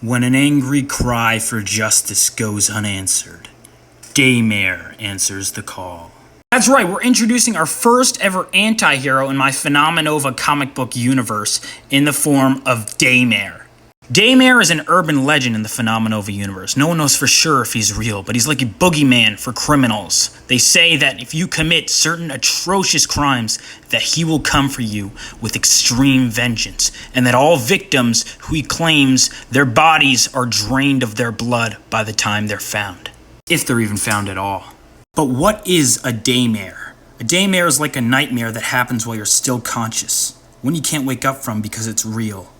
When an angry cry for justice goes unanswered, DAYMARE answers the call. That's right, we're introducing our first ever anti-hero in my Phenomenova comic book universe in the form of DAYMARE. DAYMARE is an urban legend in the Phenomenova universe. No one knows for sure if he's real, but he's like a boogeyman for criminals. They say that if you commit certain atrocious crimes, that he will come for you with extreme vengeance, and that all victims who he claims their bodies are drained of their blood by the time they're found. If they're even found at all. But what is a DAYMARE? A DAYMARE is like a nightmare that happens while you're still conscious, one you can't wake up from because it's real.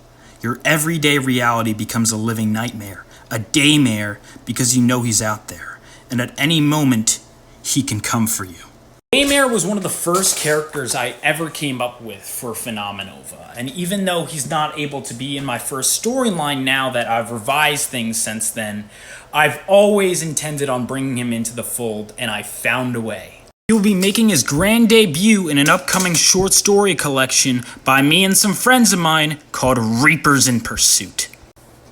Your everyday reality becomes a living nightmare, a DAYMARE because you know he's out there, and at any moment, he can come for you. DAYMARE was one of the first characters I ever came up with for Phenomenova, and even though he's not able to be in my first storyline now that I've revised things since then, I've always intended on bringing him into the fold, and I found a way. He will be making his grand debut in an upcoming short story collection by me and some friends of mine called Reapers in Pursuit.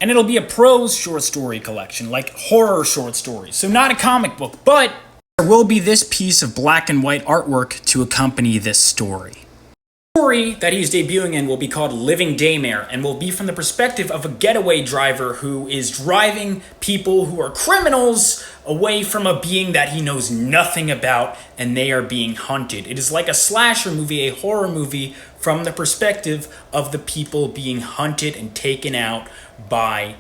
And it'll be a prose short story collection, like horror short stories, so not a comic book, but there will be this piece of black and white artwork to accompany this story. The story that he's debuting in will be called Living DAYMARE, and will be from the perspective of a getaway driver who is driving people who are criminals away from a being that he knows nothing about, and they are being hunted. It is like a slasher movie, a horror movie, from the perspective of the people being hunted and taken out by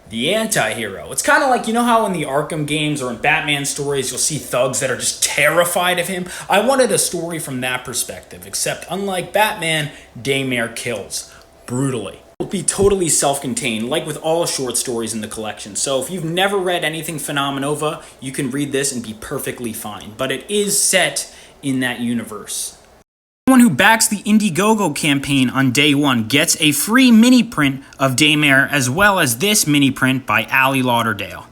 the anti-hero. It's kind of like, you know how in the Arkham games or in Batman stories you'll see thugs that are just terrified of him? I wanted a story from that perspective, except unlike Batman, DAYMARE kills brutally. It'll be totally self-contained, like with all short stories in the collection. So if you've never read anything Phenomenova, you can read this and be perfectly fine. But it is set in that universe. Anyone who backs the Indiegogo campaign on day one gets a free mini print of DAYMARE, as well as this mini print by Ali Lauderdale.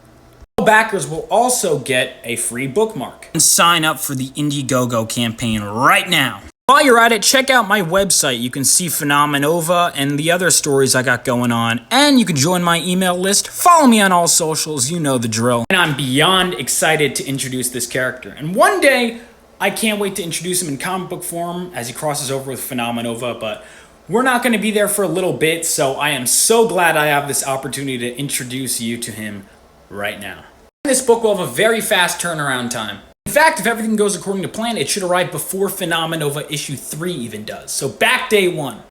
All backers will also get a free bookmark. And sign up for the Indiegogo campaign right now. While you're at it, check out my website. You can see Phenomenova and the other stories I got going on, and you can join my email list. Follow me on all socials, you know the drill. And I'm beyond excited to introduce this character. And one day, I can't wait to introduce him in comic book form as he crosses over with Phenomenova, but we're not going to be there for a little bit, so I am so glad I have this opportunity to introduce you to him right now. This book will have a very fast turnaround time. In fact, if everything goes according to plan, it should arrive before Phenomenova issue 3 even does, so back day one.